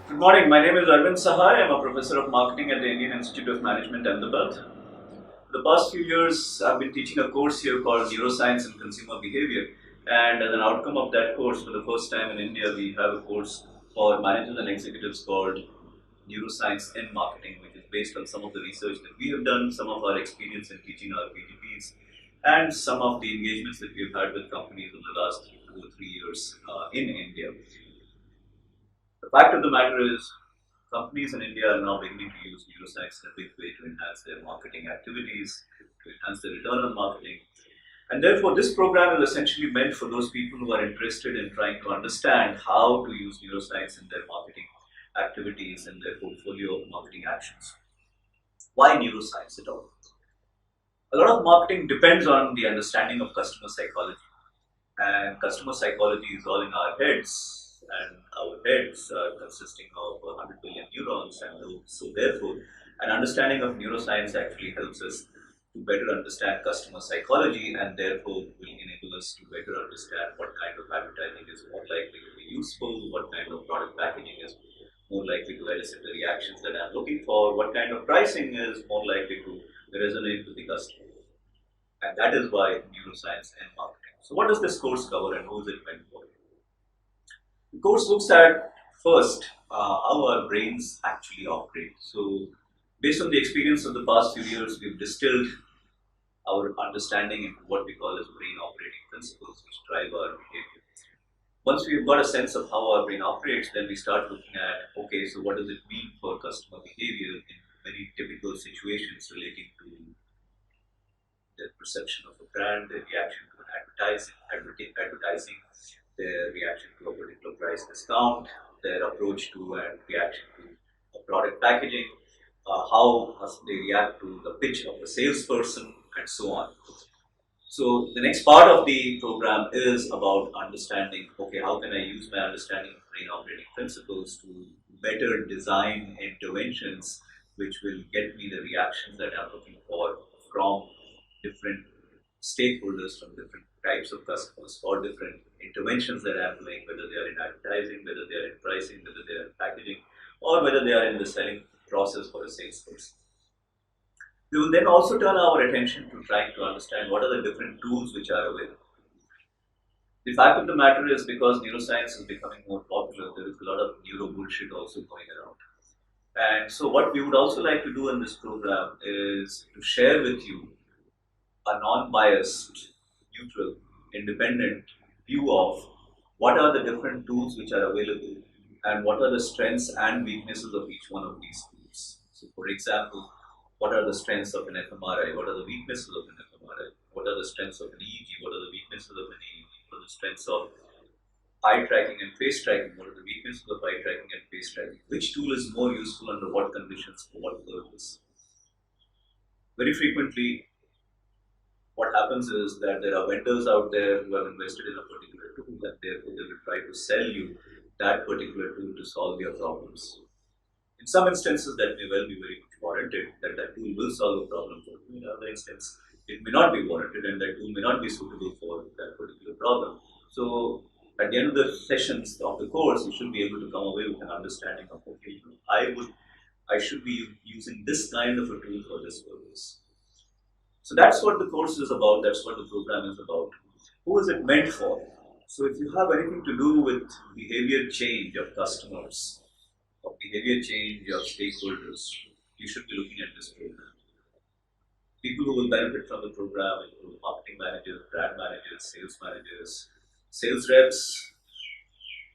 Good morning. My name is Arvind Sahai. I'm a professor of marketing at the Indian Institute of Management, Ahmedabad. For the past few years, I've been teaching a course here called Neuroscience and Consumer Behavior. And as an outcome of that course, for the first time in India, we have a course for managers and executives called Neuroscience in Marketing, which is based on some of the research that we have done, some of our experience in teaching our PGPs, and some of the engagements that we've had with companies in the last 2 or 3 years in India. The fact of the matter is, companies in India are now beginning to use neuroscience in a big way to enhance their marketing activities, to enhance their return on marketing. And therefore, this program is essentially meant for those people who are interested in trying to understand how to use neuroscience in their marketing activities and their portfolio of marketing actions. Why neuroscience at all? A lot of marketing depends on the understanding of customer psychology. And customer psychology is all in our heads, and our heads are consisting of 100 billion neurons, and so therefore, an understanding of neuroscience actually helps us to better understand customer psychology, and therefore will enable us to better understand what kind of advertising is more likely to be useful, what kind of product packaging is more likely to elicit the reactions that I'm looking for, what kind of pricing is more likely to resonate with the customer. And that is why neuroscience and marketing. So, what does this course cover and who is it meant for? The course looks at first how our brains actually operate. So, based on the experience of the past few years, we've distilled our understanding into what we call as brain operating principles, which drive our behavior. Once we've got a sense of how our brain operates, then we start looking at okay, so what does it mean for customer behavior in very typical situations relating to their perception of a brand, their reaction to an advertising, their reaction to a particular price discount, their approach to and reaction to a product packaging, how they react to the pitch of a salesperson, and so on. So the next part of the program is about understanding, okay, how can I use my understanding of brain operating principles to better design interventions which will get me the reactions that I'm looking for from different stakeholders, from different types of customers, for different interventions that I'm doing, whether they are in advertising, whether they are in pricing, whether they are in packaging, or whether they are in the selling process for a salesperson. We will then also turn our attention to trying to understand what are the different tools which are available. The fact of the matter is, because neuroscience is becoming more popular, there is a lot of neuro bullshit also going around. And so, what we would also like to do in this program is to share with you a non-biased, neutral, independent view of what are the different tools which are available and what are the strengths and weaknesses of each one of these tools. So, for example, what are the strengths of an fMRI? What are the weaknesses of an fMRI? What are the strengths of an EEG? What are the weaknesses of an EEG? What are the strengths of eye tracking and face tracking? What are the weaknesses of eye tracking and face tracking? Which tool is more useful under what conditions for what purpose? Very frequently, what happens is that there are vendors out there who have invested in a particular tool and therefore they will try to sell you that particular tool to solve your problems. In some instances, that may well be very much warranted, that that tool will solve a problem for you. In other instances, it may not be warranted and that tool may not be suitable for that particular problem. So, at the end of the sessions of the course, you should be able to come away with an understanding of, okay, I should be using this kind of a tool for this purpose. So that's what the course is about, that's what the program is about. Who is it meant for? So if you have anything to do with behavior change of customers, or behavior change of stakeholders, you should be looking at this program. People who will benefit from the program include marketing managers, brand managers, sales reps,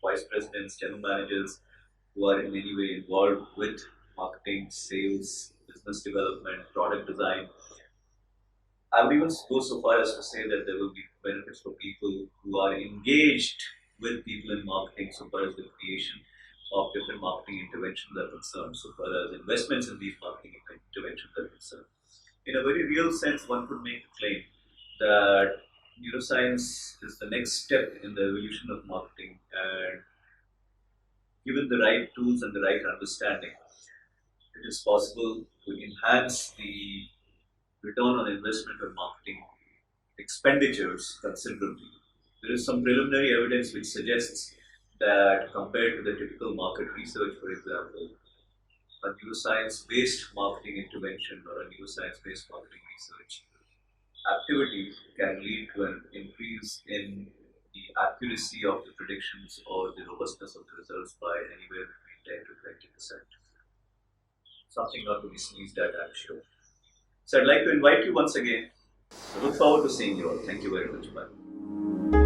vice presidents, general managers who are in any way involved with marketing, sales, business development, product design. I would even go so far as to say that there will be benefits for people who are engaged with people in marketing so far as the creation of different marketing interventions are concerned, so far as investments in these marketing interventions are concerned. In a very real sense, one could make the claim that neuroscience is the next step in the evolution of marketing, and given the right tools and the right understanding, it is possible to enhance the return on investment on marketing expenditures considerably. There is some preliminary evidence which suggests that compared to the typical market research, for example, a neuroscience-based marketing intervention or a neuroscience-based marketing research activity can lead to an increase in the accuracy of the predictions or the robustness of the results by anywhere between 10 to 20%. Something not to be sneezed at, I'm sure. So I'd like to invite you once again. I look forward to seeing you all. Thank you very much. Bye.